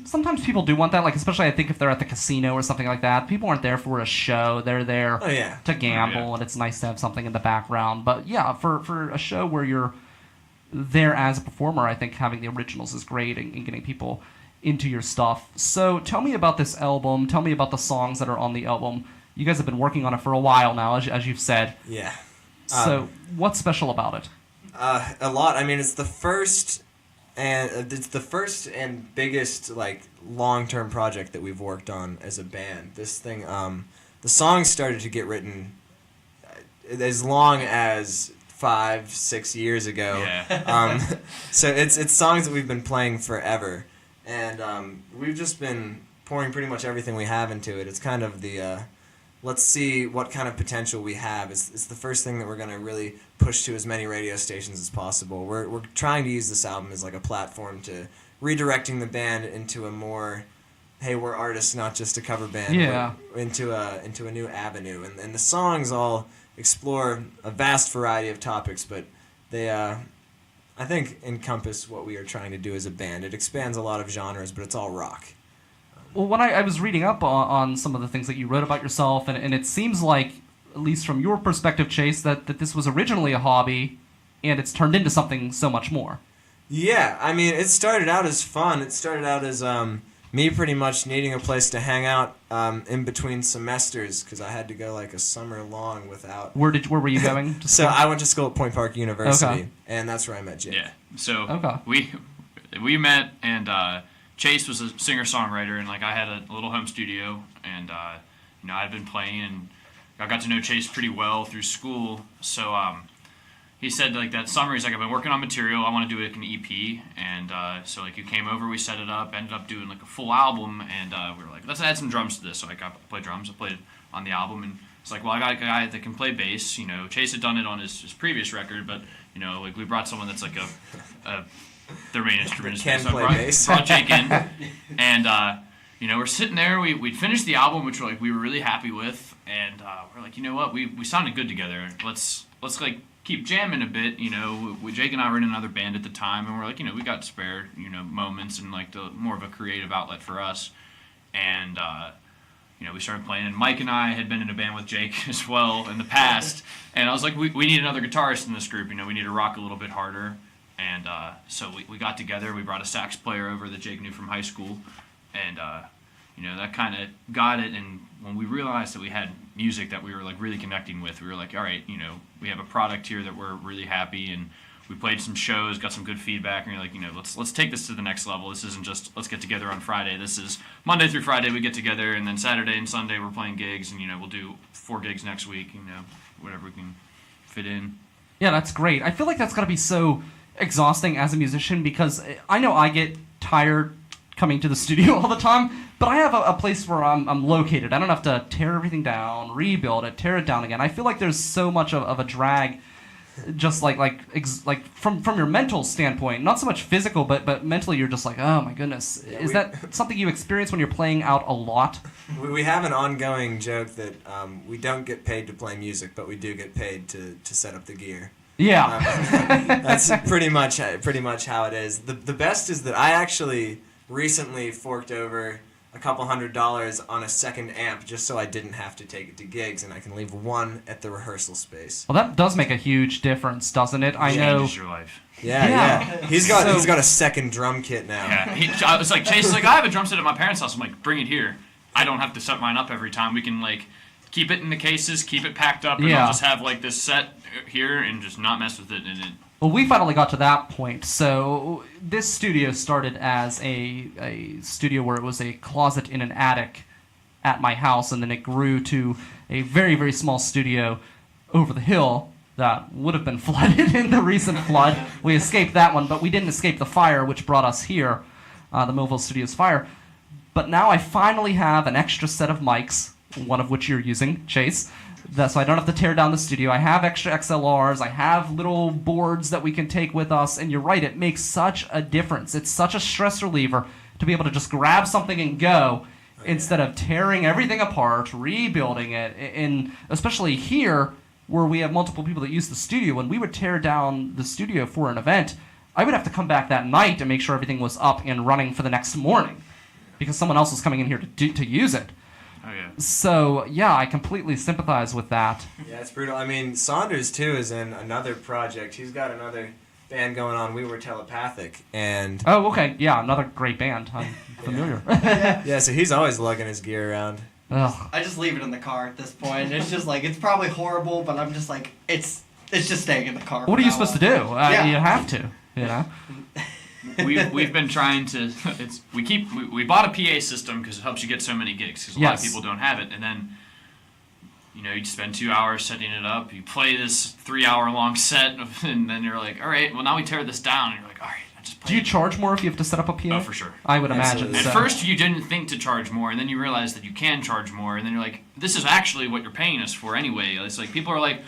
sometimes people do want that, like especially I think if they're at the casino or something like that. People aren't there for a show. They're there to gamble, and it's nice to have something in the background. But yeah, for a show where you're there as a performer, I think having the originals is great and getting people into your stuff. So tell me about this album. Tell me about the songs that are on the album. You guys have been working on it for a while now, as you've said. Yeah. So what's special about it? A lot. I mean, it's the first and biggest like long-term project that we've worked on as a band. This thing, the songs started to get written as long as 5-6 years ago. Yeah. So it's songs that we've been playing forever. And we've just been pouring pretty much everything we have into it. It's kind of the, let's see what kind of potential we have. It's the first thing that we're going to really push to as many radio stations as possible. We're trying to use this album as like a platform to redirecting the band into a more, hey, we're artists, not just a cover band. Yeah. Into a new avenue. And the songs all explore a vast variety of topics, but they I think encompass what we are trying to do as a band. It expands a lot of genres, but it's all rock. Well, when I was reading up on some of the things that you wrote about yourself, and it seems like, at least from your perspective, Chase, that this was originally a hobby, and it's turned into something so much more. Yeah, I mean, it started out as fun. It started out as me pretty much needing a place to hang out in between semesters because I had to go like a summer long without. Where were you going? So I went to school at Point Park University, and that's where I met Jake. Yeah. So we met, and Chase was a singer-songwriter, and like I had a little home studio, and I'd been playing, and I got to know Chase pretty well through school. So he said like that summer, he's like, I've been working on material, I want to do like an EP, and so like you came over, we set it up, ended up doing like a full album, and we were like, let's add some drums to this. So I played drums, I played on the album, and it's like, well, I got a guy that can play bass. Chase had done it on his previous record, but like we brought someone that's like their main instrument is can bass. So play bass. brought Jake in, and we're sitting there, we'd finished the album, which we were really happy with, and we're like, you know what, we sounded good together. Let's like keep jamming a bit. Jake and I were in another band at the time, and we're like, we got spare moments and like more of a creative outlet for us, and we started playing, and Mike and I had been in a band with Jake as well in the past, and I was like, we need another guitarist in this group. We need to rock a little bit harder, and so we got together. We brought a sax player over that Jake knew from high school, and that kind of got it. And when we realized that we had music that we were like really connecting with, we were like, all right, we have a product here that we're really happy, and we played some shows, got some good feedback, and you're like, let's take this to the next level. This isn't just let's get together on Friday. This is Monday through Friday we get together, and then Saturday and Sunday we're playing gigs, and we'll do 4 gigs next week, whatever we can fit in. Yeah, that's great. I feel like that's got to be so exhausting as a musician, because I know I get tired coming to the studio all the time, but I have a place where I'm located. I don't have to tear everything down, rebuild it, tear it down again. I feel like there's so much of a drag, just like from your mental standpoint, not so much physical, but mentally you're just like, oh my goodness. Is that something you experience when you're playing out a lot? We have an ongoing joke that we don't get paid to play music, but we do get paid to set up the gear. Yeah. That's pretty much how it is. The best is that I actually recently forked over a couple $100 on a second amp just so I didn't have to take it to gigs, and I can leave one at the rehearsal space. Well, that does make a huge difference, doesn't it? I know. Changes your life. Yeah. He's got a second drum kit now. Yeah, I was like, Chase is like, I have a drum set at my parents' house. I'm like, bring it here. I don't have to set mine up every time. We can like keep it in the cases, keep it packed up, and I'll just have like this set here and just not mess with it. Well, we finally got to that point. So this studio started as a studio where it was a closet in an attic at my house, and then it grew to a very, very small studio over the hill that would have been flooded in the recent flood. We escaped that one, but we didn't escape the fire, which brought us here, the Millville Studios fire. But now I finally have an extra set of mics, one of which you're using, Chase, so I don't have to tear down the studio. I have extra XLRs. I have little boards that we can take with us. And you're right, it makes such a difference. It's such a stress reliever to be able to just grab something and go instead of tearing everything apart, rebuilding it. And especially here, where we have multiple people that use the studio, when we would tear down the studio for an event, I would have to come back that night and make sure everything was up and running for the next morning because someone else was coming in here to use it. Oh, yeah. So, yeah, I completely sympathize with that. Yeah, it's brutal. I mean, Saunders, too, is in another project. He's got another band going on, We Were Telepathic, and... Oh, okay. Yeah, another great band. I'm familiar. Yeah, so he's always lugging his gear around. Ugh. I just leave it in the car at this point. It's just like, it's probably horrible, but I'm just like, it's just staying in the car. What are you supposed to do? Yeah. You have to, you know? We've been trying to. We bought a PA system because it helps you get so many gigs. Because a lot of people don't have it, and then you spend 2 hours setting it up. You play this 3-hour long set, and then you're like, all right, well now we tear this down, and you're like, all right, I just play. Do you charge more if you have to set up a PA? Oh, for sure. I would imagine. Absolutely. At So. first, you didn't think to charge more, and then you realize that you can charge more, and then you're like, this is actually what you're paying us for anyway. It's like people are like,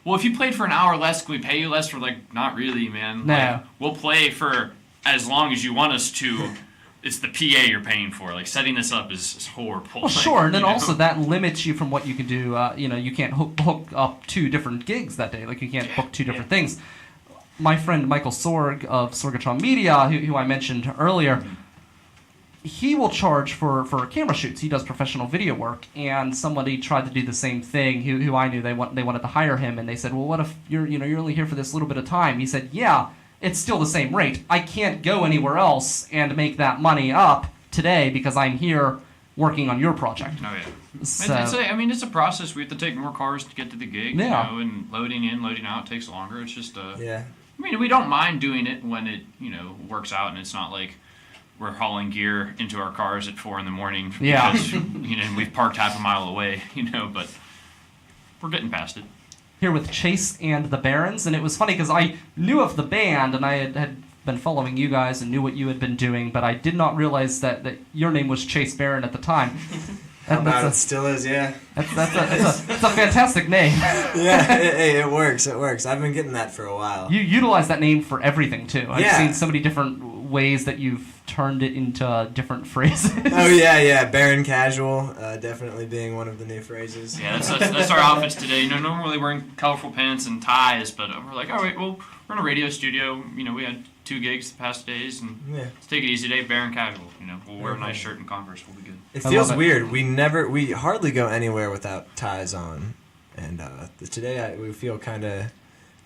well, if you played for an hour less, can we pay you less? We're like, not really, man. No. Like, we'll play for as long as you want us to. It's the PA you're paying for. Like, setting this up is horrible. Well, sure, and then also that limits you from what you can do. You can't hook up 2 different gigs that day. Like, you can't book 2 different things. My friend Michael Sorg of Sorgatron Media, who I mentioned earlier, he will charge for camera shoots. He does professional video work, and somebody tried to do the same thing. Who I knew they wanted to hire him, and they said, well, what if you're only here for this little bit of time? He said, yeah. It's still the same rate. I can't go anywhere else and make that money up today because I'm here working on your project. Oh, yeah. So, It's a process. We have to take more cars to get to the gig, and loading in, loading out takes longer. It's just Yeah. we don't mind doing it when it, works out, and it's not like we're hauling gear into our cars at 4 a.m. because, we've parked half a mile away, but we're getting past it. Here with Chase and the Barons, and it was funny because I knew of the band and I had been following you guys and knew what you had been doing, but I did not realize that your name was Chase Barron at the time. It still is, yeah. That's a fantastic name. Yeah, it works. I've been getting that for a while. You utilize that name for everything too. I've Yeah. seen so many different ways that you've turned it into different phrases. Oh yeah. Baron Casual, definitely being one of the new phrases. Yeah, that's our outfits today. Normally wearing colorful pants and ties, but we're like, all right, well, we're in a radio studio. We had 2 gigs the past days, and let's take it easy today, Baron Casual. We'll wear a nice shirt and Converse. We'll be good. It feels weird. We hardly go anywhere without ties on, and today we feel kind of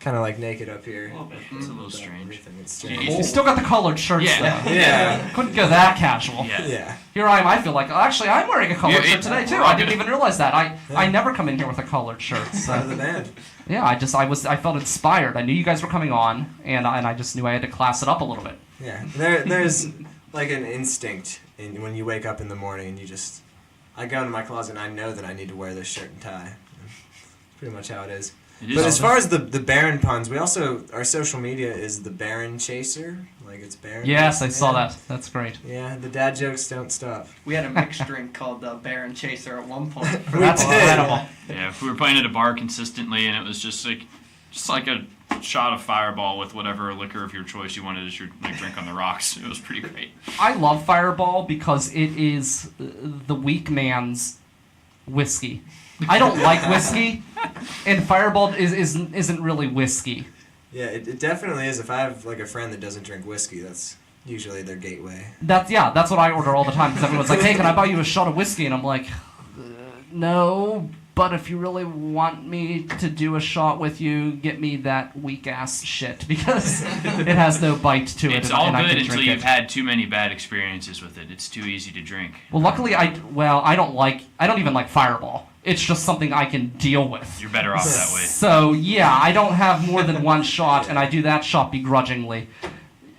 like naked up here. It's a little strange. It's strange. You still got the collared shirts Yeah. though. Yeah. Couldn't go that casual. Yeah. Here I am. I feel like actually I'm wearing a collared shirt today too. I didn't even realize that. I never come in here with a collared shirt. Part of So the band. yeah, I felt inspired. I knew you guys were coming on, and I just knew I had to class it up a little bit. Yeah. There's like an instinct when you wake up in the morning and I go into my closet and I know that I need to wear this shirt and tie. That's pretty much how it is. It is But as awesome. far as the Baron puns, we also, our social media is the Baron Chaser. Like it's Baron. Yes, I saw Yeah. that. That's great. Yeah, the dad jokes don't stop. We had a mixed drink called the Baron Chaser at one point. We That's did. incredible. Yeah, we were playing at a bar consistently, and it was just like a shot of Fireball with whatever liquor of your choice you wanted as your drink on the rocks. It was pretty great. I love Fireball because it is the weak man's whiskey. I don't like whiskey, and Fireball isn't really whiskey. Yeah, it definitely is. If I have like a friend that doesn't drink whiskey, that's usually their gateway. That's what I order all the time because everyone's like, "Hey, can I buy you a shot of whiskey?" And I'm like, "No, but if you really want me to do a shot with you, get me that weak ass shit because it has no bite to it." It's and all I good can until drink you've it. had too many bad experiences with it. It's too easy to drink. Well, luckily I don't even like Fireball. It's just something I can deal with. You're better off that way. So, yeah, I don't have more than one shot, and I do that shot begrudgingly.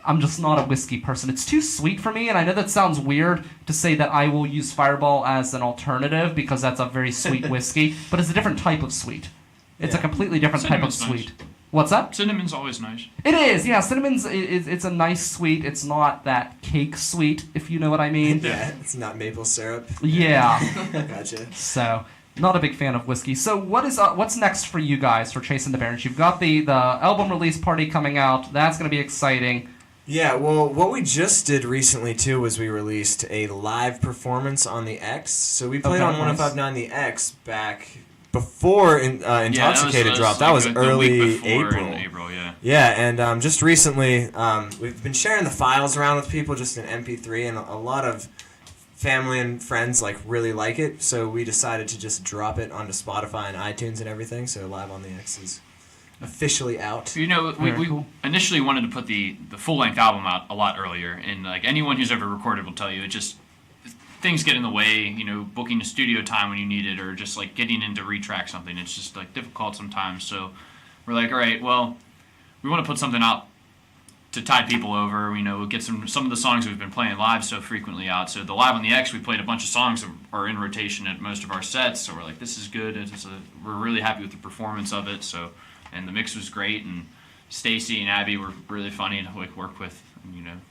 I'm just not a whiskey person. It's too sweet for me, and I know that sounds weird to say that I will use Fireball as an alternative because that's a very sweet whiskey, but it's a different type of sweet. It's a Yeah. completely different type of Cinnamon's sweet. What's that? Cinnamon's always nice. It is, yeah. Cinnamon's it's a nice sweet. It's not that cake sweet, if you know what I mean. Yeah, it's not maple syrup. Yeah. Gotcha. So, not a big fan of whiskey. So, what's next for you guys for Chasing the Barons? You've got the album release party coming out. That's going to be exciting. Yeah, well, what we just did recently, too, was we released a live performance on the X. So we played Okay, on nice. 105.9 The X back before Intoxicated dropped. That was like the early week before April. In April, yeah. Yeah, and just recently, we've been sharing the files around with people just in MP3, and a lot of family and friends really like it, so we decided to just drop it onto Spotify and iTunes and everything, so Live on the X is officially out. You know, we Very cool. initially wanted to put the full-length album out a lot earlier, and anyone who's ever recorded will tell you, it just things get in the way, booking a studio time when you need it, or just getting in to retrack something. It's just difficult sometimes. So we're like, all right, well, we want to put something out to tide people over. We'll get some of the songs we've been playing live so frequently out. So the Live on the X, we played a bunch of songs that are in rotation at most of our sets. So we're like, this is good. We're really happy with the performance of it. So, and the mix was great, and Stacy and Abby were really funny to work with.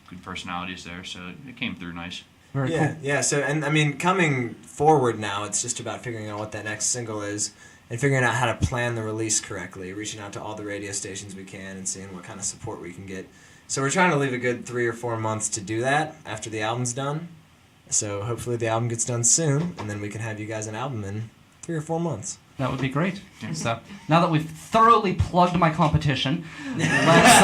Good personalities there. So it came through nice. Very Yeah, cool. yeah. So, and I mean, coming forward now, it's just about figuring out what that next single is and figuring out how to plan the release correctly, reaching out to all the radio stations we can and seeing what kind of support we can get. So we're trying to leave a good 3 or 4 months to do that after the album's done. So hopefully the album gets done soon, and then we can have you guys an album in 3 or 4 months. That would be great. Yeah. So, now that we've thoroughly plugged my competition, let's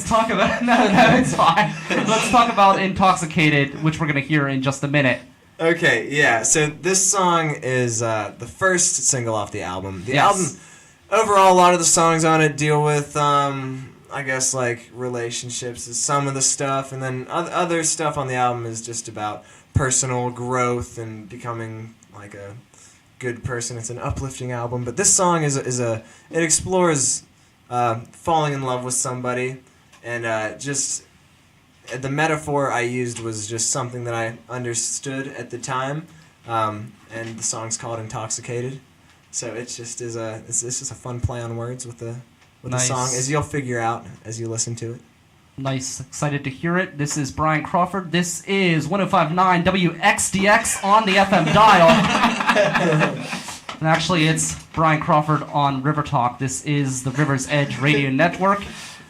talk about... No, it's fine. Let's talk about Intoxicated, which we're going to hear in just a minute. Okay, yeah. So this song is the first single off the album. The Yes. album, overall, a lot of the songs on it deal with, I guess, relationships is some of the stuff, and then other stuff on the album is just about personal growth and becoming a good person. It's an uplifting album, but this song it explores falling in love with somebody, and just the metaphor I used was just something that I understood at the time, and the song's called Intoxicated. So it's just a fun play on words with the Nice. song, as you'll figure out as you listen to it. Nice. Excited to hear it. This is Brian Crawford. This is 105.9 WXDX on the FM dial. And actually, it's Brian Crawford on River Talk. This is the River's Edge Radio Network.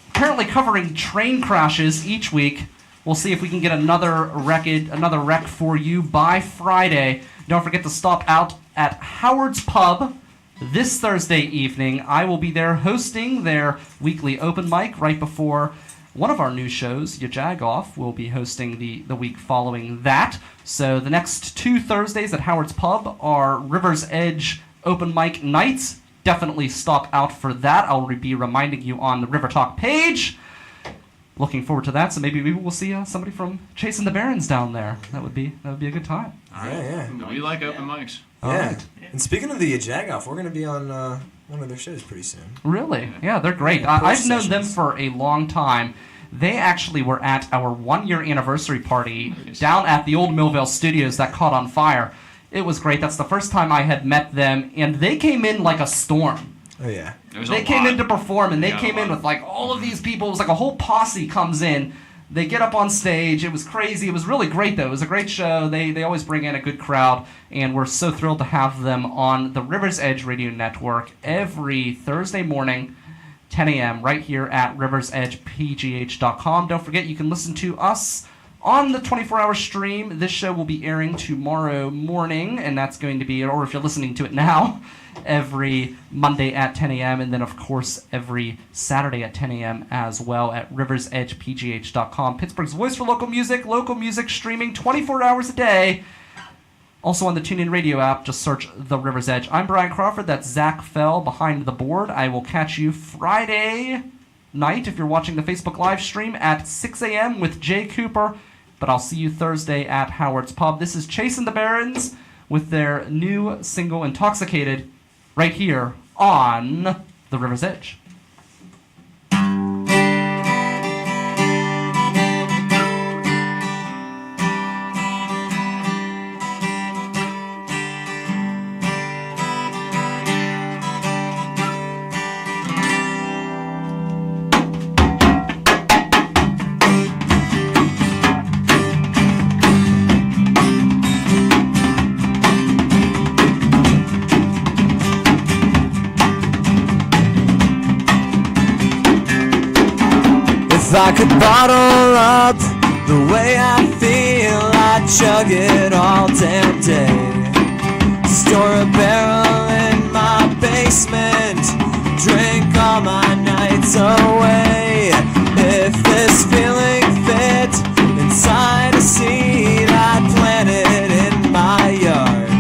Apparently covering train crashes each week. We'll see if we can get another wreck for you by Friday. Don't forget to stop out at Howard's Pub this Thursday evening. I will be there hosting their weekly open mic right before one of our new shows, Ya Jag Off, will be hosting the week following that. So the next 2 Thursdays at Howard's Pub are River's Edge open mic nights. Definitely stop out for that. I'll be reminding you on the River Talk page. Looking forward to that. So maybe we'll see somebody from Chasing the Barons down there. That would be a good time. Yeah. We like open mics. Yeah. Alright. And speaking of the Ya Jag Off, we're going to be on one of their shows pretty soon. Really? Yeah, they're great. Yeah, I've known them sessions. for a long time. They actually were at our 1-year anniversary party down at the old Millvale Studios that caught on fire. It was great. That's the first time I had met them, and they came in like a storm. Oh yeah. They came in to perform, and they came in with like all of these people. It was like a whole posse comes in. They get up on stage. It was crazy. It was really great, though. It was a great show. They always bring in a good crowd, and we're so thrilled to have them on the River's Edge Radio Network every Thursday morning, 10 a.m., right here at riversedgepgh.com. Don't forget, you can listen to us on the 24-hour stream. This show will be airing tomorrow morning, and that's going to be, or if you're listening to it now, every Monday at 10 a.m., and then, of course, every Saturday at 10 a.m. as well at riversedgepgh.com. Pittsburgh's voice for local music streaming 24 hours a day. Also on the TuneIn Radio app, just search The River's Edge. I'm Brian Crawford. That's Zach Fell behind the board. I will catch you Friday night if you're watching the Facebook live stream at 6 a.m. with Jay Cooper. But I'll see you Thursday at Howard's Pub. This is Chasing the Barons with their new single, Intoxicated, right here on The River's Edge. If I could bottle up the way I feel, I'd chug it all damn day. Store a barrel in my basement, drink all my nights away. If this feeling fit inside a seed, I'd plant it in my yard.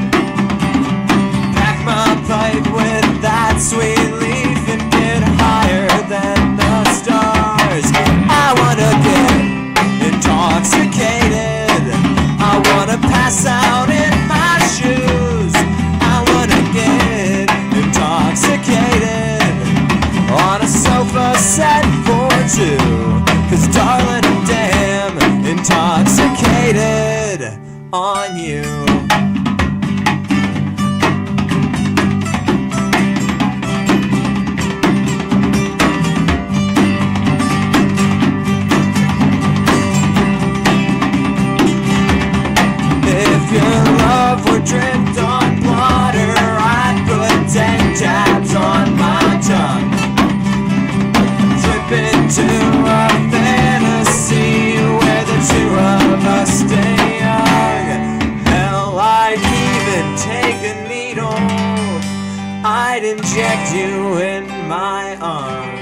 Pack my pipe with that sweet leaf and get higher than the stars. I wanna get intoxicated. I wanna pass out in my shoes. I wanna get intoxicated on a sofa set for two. 'Cause darling, I'm damn intoxicated on you. Your love were dripped on water, I'd put 10 tabs on my tongue. Trip into a fantasy where the two of us stay young. Hell, I'd even take a needle, I'd inject you in my arm.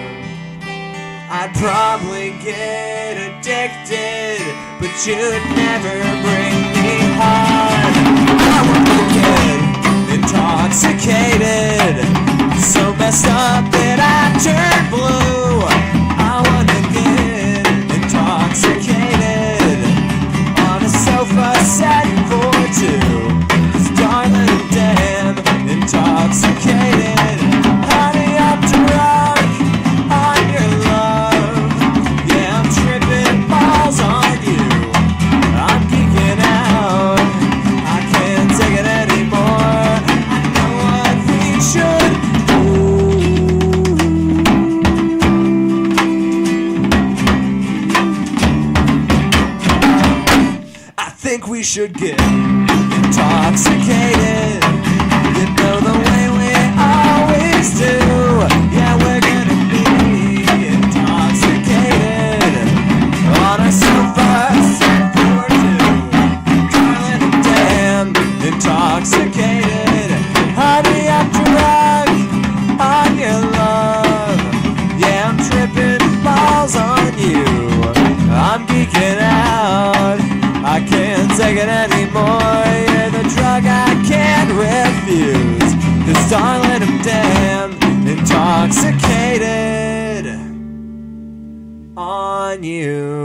I'd probably get addicted, but you'd never bring me harm. I wanna get intoxicated, so messed up that I turn blue. I wanna get intoxicated on a sofa set for two. 'Cause darling, I'm damn intoxicated. Honey, I'm drunk on your love. Yeah, I'm tripping balls on you. I'm geeking out, I can't take it anymore. I know what we should do. I think we should get intoxicated. You know the way we always do. Yeah, we're gonna be intoxicated on a sofa set for two. Darling, I'm damn intoxicated. Honey, I'm drunk on your love. Yeah, I'm tripping balls on you. I'm geeking out, I can't take it anymore. You're the drug I can't refuse. 'Cause darling, I'm damn intoxicated on you.